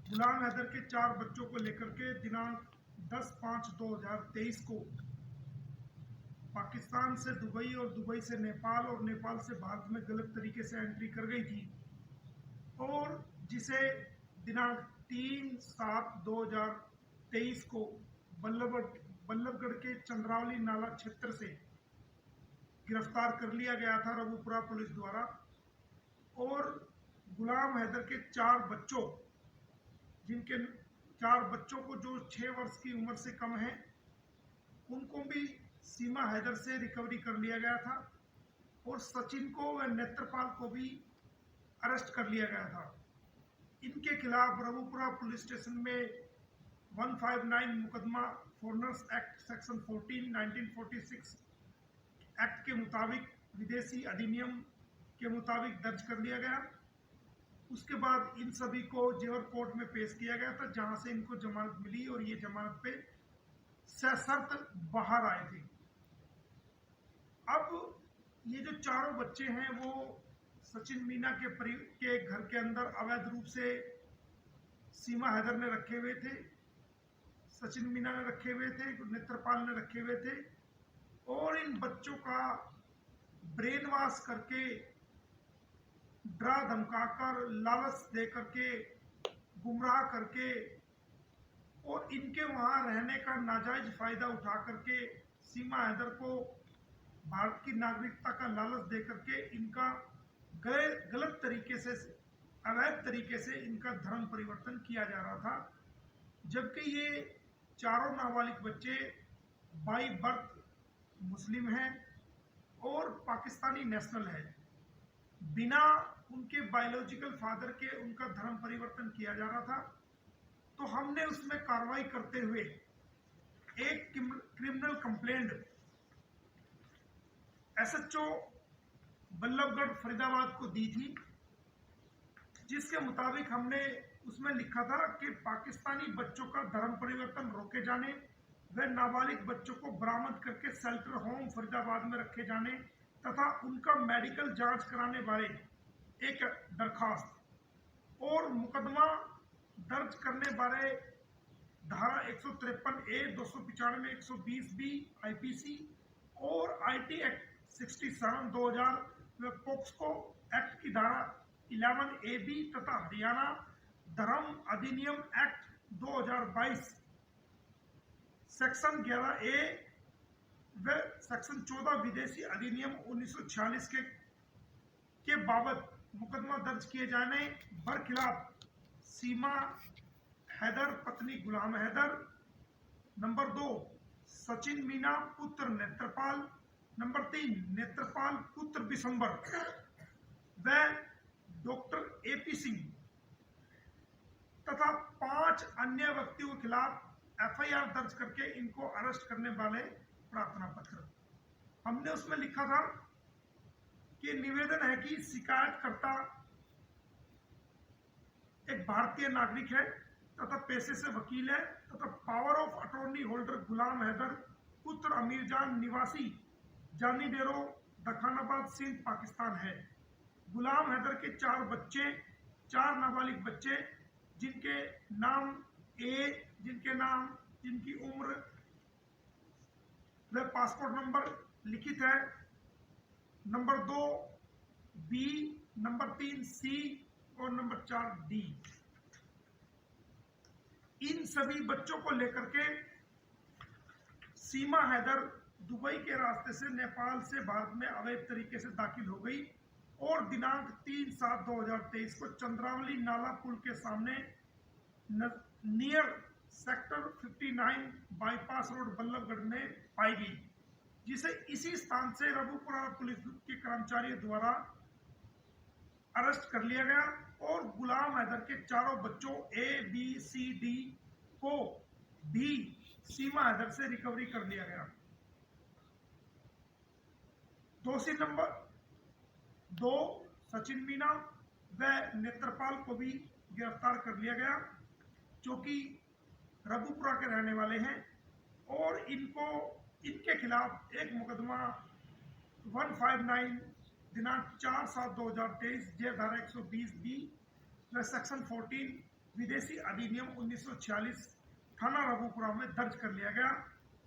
गुलाम हैदर के 4 बच्चों को लेकर के दिनांक 10/5/2023 को पाकिस्तान से दुबई और दुबई से नेपाल और नेपाल से भारत में गलत तरीके से एंट्री कर गई थी और जिसे दिनांक 3/7/2023 को बल्लभगढ़ के चंद्रावली नाला क्षेत्र से गिरफ्तार कर लिया गया था रबूपुरा पुलिस द्वारा। और गुलाम हैदर के 4 बच्चों, जिनके 4 बच्चों को जो 6 वर्ष की उम्र से कम है, उनको भी सीमा हैदर से रिकवरी कर लिया गया था और सचिन को व नेत्रपाल को भी अरेस्ट कर लिया गया था। इनके खिलाफ रबूपुरा पुलिस स्टेशन में 159 मुकदमा फॉरेनर्स एक्ट सेक्शन 14 1946 एक्ट के मुताबिक, विदेशी अधिनियम के मुताबिक दर्ज कर लिया गया। उसके बाद इन सभी को जेवर कोर्ट में पेश किया गया था, जहां से इनको जमानत मिली और ये जमानत पे सशर्त बाहर आए थे। अब ये जो चारों बच्चे हैं वो सचिन मीना के घर के अंदर अवैध रूप से सीमा हैदर ने रखे हुए थे, सचिन मीना ने रखे हुए थे, नेत्रपाल ने रखे हुए थे और इन बच्चों का ब्रेन वॉश करके, डरा धमकाकर, लालच दे करके, गुमराह करके और इनके वहां रहने का नाजायज फायदा उठा करके सीमा हैदर को भारत की नागरिकता का लालच दे करके इनका गलत तरीके से, अवैध तरीके से इनका धर्म परिवर्तन किया जा रहा था। जबकि ये चारों नाबालिग बच्चे बाई बर्थ मुस्लिम हैं और पाकिस्तानी नेशनल है। बिना उनके बायोलॉजिकल फादर के उनका धर्म परिवर्तन किया जा रहा था। तो हमने उसमें कार्रवाई करते हुए एक criminal complaint SHO Ballabhgarh Faridabad को दी थी, जिसके मुताबिक हमने उसमें लिखा था कि पाकिस्तानी बच्चों का धर्म परिवर्तन रोके जाने व नाबालिग बच्चों को बरामद करके शेल्टर होम फरीदाबाद में रखे जाने तथा उनका मेडिकल जांच कराने वाले एक दरखास्त और मुकदमा दर्ज करने वाले धारा 153A 295 120B आईपीसी और आईटी एक्ट 67 2000 व पोक्सो एक्ट की धारा 11AB तथा हरियाणा धर्म अधिनियम एक्ट 2022 सेक्शन 11A व सेक्शन 14 विदेशी अधिनियम 1946 के बाबत मुकदमा दर्ज किए जाने बरखिलाफ सीमा हैदर पत्नी गुलाम हैदर, नंबर 2 सचिन मीना पुत्र नेत्रपाल, नंबर 3 नेत्रपाल पुत्र बिशंबर व डॉक्टर एपी सिंह तथा 5 अन्य व्यक्तियों के खिलाफ एफआईआर दर्ज करके इनको अरेस्ट करने वाले प्रार्थना पत्र। हमने उसमें लिखा था कि निवेदन है कि शिकायतकर्ता एक भारतीय नागरिक है तथा पेशे से वकील है तथा पावर ऑफ अटॉर्नी होल्डर गुलाम हैदर पुत्र अमीर जान निवासी जानी डेरो दखानाबाद सिंध पाकिस्तान है। गुलाम हैदर के 4 बच्चे, 4 नाबालिग बच्चे, जिनके नाम जिनकी उम्र व पासपोर्ट नंबर लिखित है, नंबर 2 बी, नंबर 3 सी और नंबर 4 डी। इन सभी बच्चों को लेकर के सीमा हैदर दुबई के रास्ते से नेपाल से भारत में अवैध तरीके से दाखिल हो गई और दिनांक 3/7/2023 को चंद्रावली नाला पुल के सामने near sector 59 bypass road Ballabhgarh में पाई गई, जिसे इसी स्थान से रबूपुरा पुलिस के कर्मचारियों द्वारा अरेस्ट कर लिया गया और गुलाम हैदर के चारों बच्चों ए बी सी डी को भी सीमा हैदर से रिकवरी कर लिया गया। दोषी नंबर 2 सचिन मीना व नेत्रपाल को भी गिरफ्तार कर लिया गया, जो कि रबूपुरा के रहने वाले हैं और इनके खिलाफ एक मुकदमा 159 दिनांक 4/7/2023 जेल धारा 120B व सेक्शन 14 विदेशी अधिनियम 1946 थाना रघुपुरा में दर्ज कर लिया गया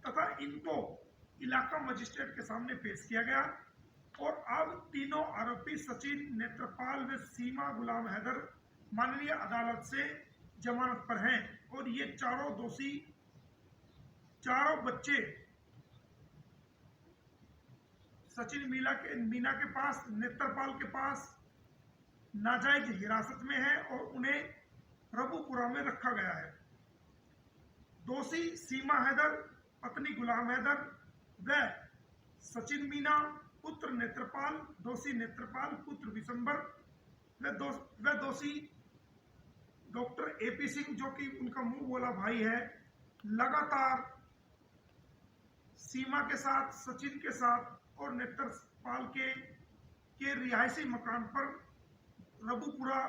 तथा इनको इलाका मजिस्ट्रेट के सामने पेश किया गया। और अब तीनों आरोपी सचिन, नेत्रपाल व सीमा गुलाम हैदर माननीय अदालत से जमानत पर हैं। और ये चारों दोषी, चारों बच्चे सचिन मीना के पास, नेत्रपाल के पास नाजायज हिरासत में है और उन्हें रघुपुरा में रखा गया है। दोषी सीमा हैदर पत्नी गुलाम हैदर व सचिन मीना पुत्र नेत्रपाल, दोषी नेत्रपाल पुत्र विशंबर व दोषी डॉक्टर एपी सिंह जो कि उनका मुंह बोला भाई है, लगातार सीमा के साथ, सचिन के साथ और नेत्रपाल के रिहायशी मकान पर रघुपुरा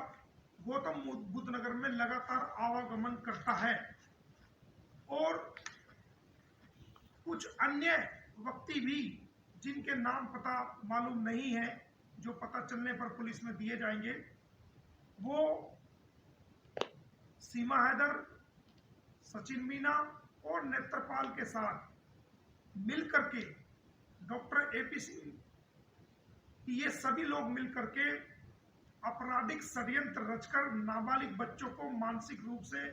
गौतम बुद्ध नगर में लगातार आवागमन करता है। और कुछ अन्य व्यक्ति भी जिनके नाम पता मालूम नहीं है, जो पता चलने पर पुलिस में दिए जाएंगे, वो सीमा हैदर, सचिन मीना और नेत्रपाल के साथ मिलकर के डॉक्टर एपी सिंह, ये सभी लोग मिलकर के आपराधिक षड्यंत्र रचकर नाबालिग बच्चों को मानसिक रूप से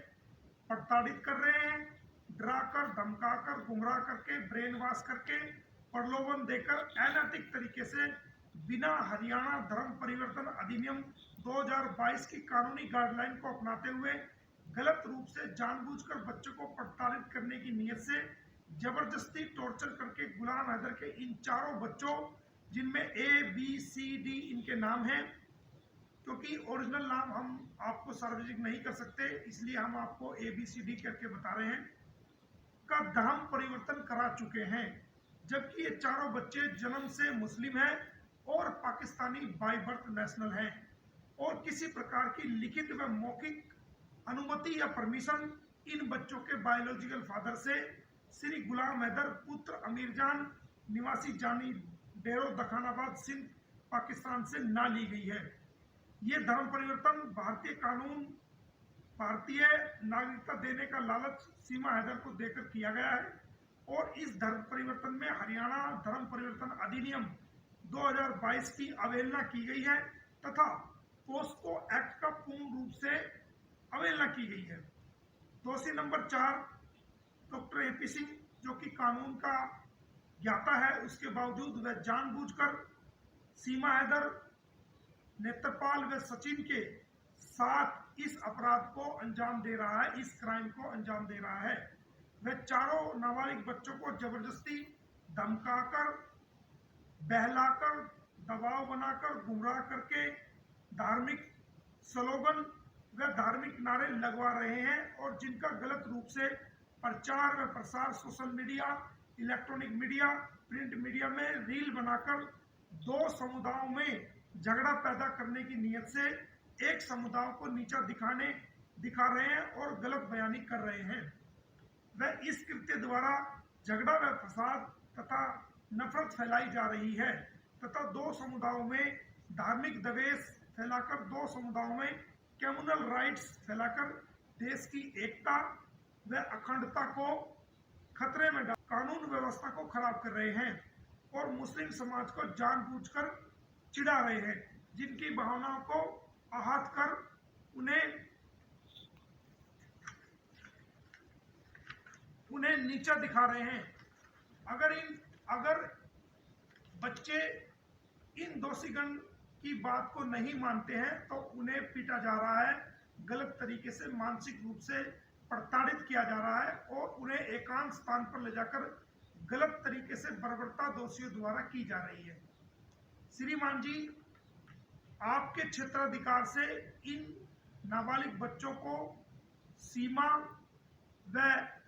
प्रताड़ित कर रहे हैं। डराकर, धमकाकर, गुमराह करके, ब्रेन वॉश करके, प्रलोभन देकर अनैतिक तरीके से बिना हरियाणा धर्म परिवर्तन अधिनियम 2022 की कानूनी गाइडलाइन को अपनाते हुए गलत रूप से जानबूझकर बच्चों को प्रताड़ित करने की नीयत से जबरदस्ती टॉर्चर करके गुलाम हैदर के इन चारों बच्चों, जिनमें ABCD इनके नाम हैं, क्योंकि ओरिजिनल नाम हम आपको सार्वजनिक नहीं कर सकते, इसलिए हम आपको ABCD करके बता रहे हैं, का धर्म परिवर्तन करा चुके हैं। जबकि ये चारों बच्चे जन्म से मुस्लिम हैं और पाकिस्तानी बाय बर्थ नेशनल हैं और किसी प्रकार की लिखित व मौखिक अनुमति या परमिशन इन बच्चों के बायोलॉजिकल फादर से श्री गुलाम हैदर पुत्र अमीर जान निवासी जानी डेरो दखानाबाद सिंध पाकिस्तान से ना ली गई है। ये धर्म परिवर्तन भारतीय कानून, भारतीय नागरिकता देने का लालच सीमा हैदर को देकर किया गया है और इस धर्म परिवर्तन में हरियाणा धर्म परिवर्तन अधिनियम 2022 की अवहेलना की गई है तथा पोस्को एक्ट का पूर्ण रूप से अवहेलना की गई है। दोषी नंबर 4 डॉक्टर एपी सिंह, जो कि कानून का ज्ञाता है, उसके बावजूद वह जानबूझकर सीमा हैदर, नेत्रपाल व सचिन के साथ इस अपराध को अंजाम दे रहा है, इस क्राइम को अंजाम दे रहा है। वह चारों नाबालिग बच्चों को जबरदस्ती धमकाकर, बहलाकर, दबाव बनाकर, गुमराह करके धार्मिक स्लोगन व धार्मिक नारे लगवा रहे हैं और जिनका गलत रूप से प्रचार व प्रसार social media, electronic media, print media में रील बनाकर दो समुदायों में झगड़ा पैदा करने की नीयत से एक समुदाय को नीचा दिखा रहे हैं और गलत बयानी कर रहे हैं। वह इस कृत्य द्वारा झगड़ा व फसाद तथा नफरत फैलाई जा रही है तथा दो समुदायों में धार्मिक द्वेष फैलाकर, दो समुदायों में कम्युनल राइट्स फैलाकर देश की एकता व अखंडता को खतरे में डाल कानून व्यवस्था को खराब कर रहे हैं और मुस्लिम समाज को जानबूझकर चिढ़ा रहे हैं, जिनकी भावनाओं को आहत कर उन्हें नीचा दिखा रहे हैं। अगर बच्चे इन दोषीगण की बात को नहीं मानते हैं तो उन्हें पीटा जा रहा है, गलत तरीके से मानसिक रूप से प्रताड़ित किया जा रहा है और उन्हें एकांत स्थान पर ले जाकर गलत तरीके से बर्बरता दोषियों द्वारा की जा रही है। श्रीमान जी, आपके क्षेत्राधिकार से इन नाबालिग बच्चों को सीमा व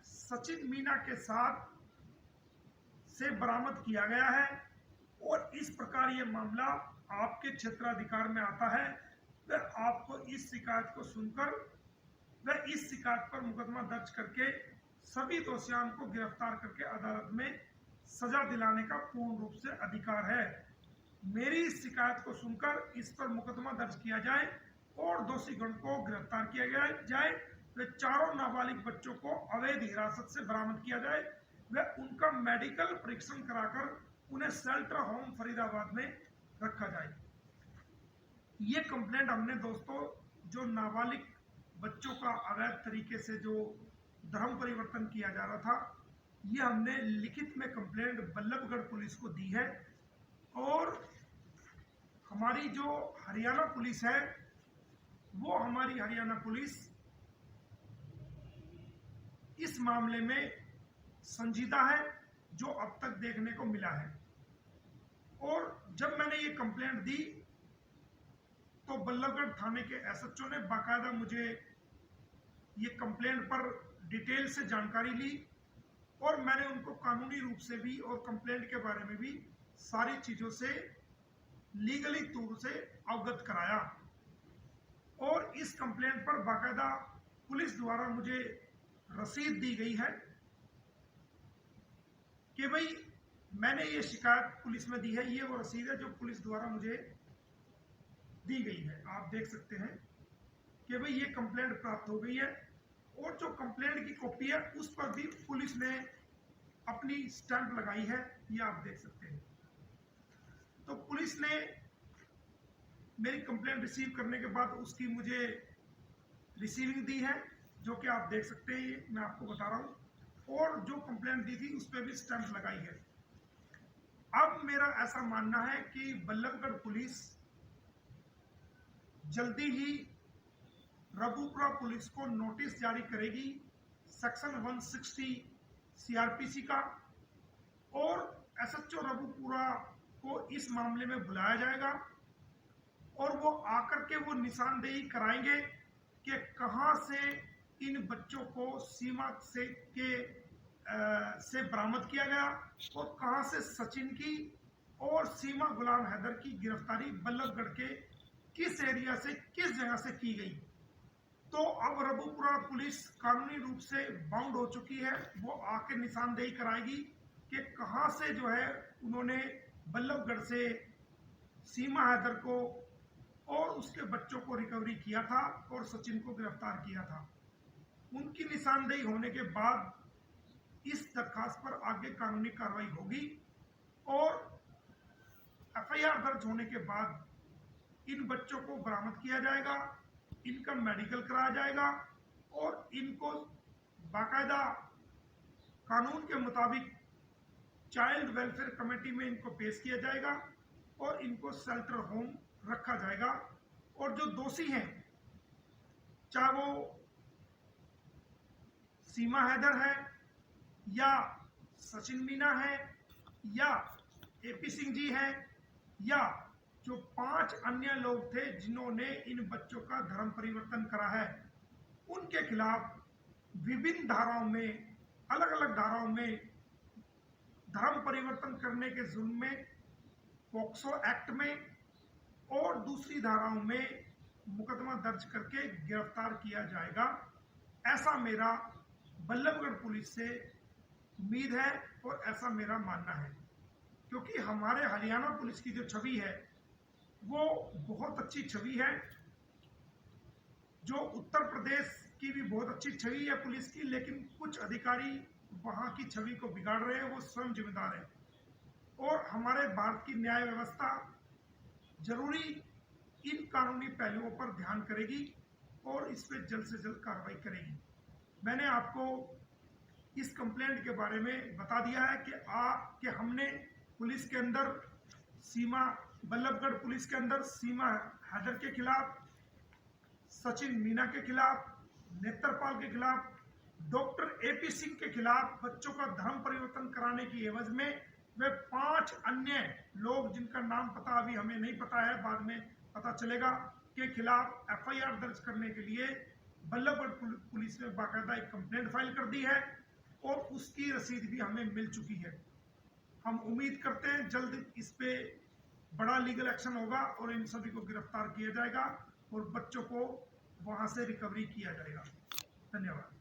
सचिन मीना के साथ से बरामद किया गया है और इस प्रकार ये मामला आपके क्षेत्राधिकार में आता है। वह आपको इस शिकायत को सुनकर वह इस शिकायत पर मुकदमा दर्ज करके सभी दोषियों को गिरफ्तार करके अदालत में सजा दिलाने का पूर्ण रूप से अधिकार है। मेरी इस शिकायत को सुनकर इस पर मुकदमा दर्ज किया जाए और दोषी गण को गिरफ्तार किया जाए। वे चारों नाबालिग बच्चों को अवैध हिरासत से बरामद किया जाए। वे उनका मेडिकल परीक्षण कराकर उन्हें शेल्टर होम फरीदाबाद में रखा जाए। ये कंप्लेंट हमने दोस्तों, जो नाबालिग बच्चों का अवैध तरीके से जो धर्म परिवर्तन किया जा रहा था, ये हमने लिखित में कंप्लेंट बल्लभगढ़ पुलिस को दी है। और हमारी जो हरियाणा पुलिस है, वो हमारी हरियाणा पुलिस इस मामले में संजीदा है, जो अब तक देखने को मिला है। और जब मैंने ये कंप्लेंट दी तो बल्लभगढ़ थाने के एसएचओ ने बाकायदा मुझे ये कंप्लेंट पर डिटेल से जानकारी ली और मैंने उनको कानूनी रूप से भी और कंप्लेंट के बारे में भी सारी चीजों से लीगली तौर से अवगत कराया। और इस कंप्लेंट पर बाकायदा पुलिस द्वारा मुझे रसीद दी गई है कि भाई मैंने ये शिकायत पुलिस में दी है। ये वो रसीद है जो पुलिस द्वारा मुझे दी गई है। आप देख सकते हैं कि भाई ये कंप्लेंट प्राप्त हो गई है और जो कंप्लेंट की कॉपी है उस पर भी पुलिस ने अपनी स्टैंप लगाई है, ये आप देख सकते हैं। तो पुलिस ने मेरी कंप्लेंट रिसीव करने के बाद उसकी मुझे रिसीविंग दी है, जो कि आप देख सकते हैं, ये मैं आपको बता रहा हूं। और जो कंप्लेंट दी थी उस पर भी स्टैंप लगाई है। अब मेरा ऐसा मानना है कि बल्लभगढ़ पुलिस जल्दी ही रबुपुरा पुलिस को नोटिस जारी करेगी सेक्शन 160 सीआरपीसी का, और एसएचओ रबुपुरा को इस मामले में बुलाया जाएगा और वो आकर के वो निशानदेही कराएंगे कि कहां से इन बच्चों को सीमा से बरामद किया गया और कहां से सचिन की और सीमा गुलाम हैदर की गिरफ्तारी बल्लभगढ़ के किस एरिया से, किस जगह से की गई। तो अब रबुपुरा पुलिस कानूनी रूप से बाउंड हो चुकी है। वो आके निशानदेही कराएगी कि कहां से जो है उन्होंने बल्लभगढ़ से सीमा हैदर को और उसके बच्चों को रिकवरी किया था और सचिन को गिरफ्तार किया था। उनकी निशानदेही होने के बाद इस दरखास्त पर आगे कानूनी कार्रवाई होगी और एफआईआर दर्ज होने के बाद इन बच्चों को बरामद किया जाएगा, इनका मेडिकल कराया जाएगा और इनको बाकायदा कानून के मुताबिक चाइल्ड वेलफेयर कमेटी में इनको पेश किया जाएगा और इनको शेल्टर होम रखा जाएगा। और जो दोषी हैं, चाहे वो सीमा हैदर है या सचिन मीना है या एपी सिंह जी है या जो 5 अन्य लोग थे जिन्होंने इन बच्चों का धर्म परिवर्तन करा है, उनके खिलाफ विभिन्न धाराओं में, अलग अलग धाराओं में धर्म परिवर्तन करने के जुर्म में पॉक्सो एक्ट में और दूसरी धाराओं में मुकदमा दर्ज करके गिरफ्तार किया जाएगा। ऐसा मेरा बल्लभगढ़ पुलिस से उम्मीद है और ऐसा मेरा मानना है, क्योंकि हमारे हरियाणा पुलिस की जो छवि है वो बहुत अच्छी छवि है। जो उत्तर प्रदेश की भी बहुत अच्छी छवि है पुलिस की, लेकिन कुछ अधिकारी वहां की छवि को बिगाड़ रहे हैं, वो स्वयं जिम्मेदार है। और हमारे भारत की न्याय व्यवस्था जरूरी इन कानूनी पहलुओं पर ध्यान करेगी और इस पर जल्द से जल्द कार्रवाई करेगी। मैंने आपको इस कंप्लेंट के बारे में बता दिया है कि हमने पुलिस के अंदर बल्लभगढ़ पुलिस के अंदर सीमा हैदर के खिलाफ, सचिन मीना के खिलाफ, नेत्रपाल के खिलाफ, डॉक्टर एपी सिंह के खिलाफ बच्चों का धर्म परिवर्तन कराने की एवज में वे 5 अन्य लोग जिनका नाम पता अभी हमें नहीं पता है, बाद में पता चलेगा, के खिलाफ एफआईआर दर्ज करने के लिए बल्लभगढ़ पुलिस ने बाकायदा एक कंप्लेंट फाइल कर दी है और उसकी रसीद भी हमें मिल चुकी है। हम उम्मीद करते हैं जल्द इस पे बड़ा लीगल एक्शन होगा और इन सभी को गिरफ्तार किया जाएगा और बच्चों को वहां से रिकवरी किया जाएगा। धन्यवाद।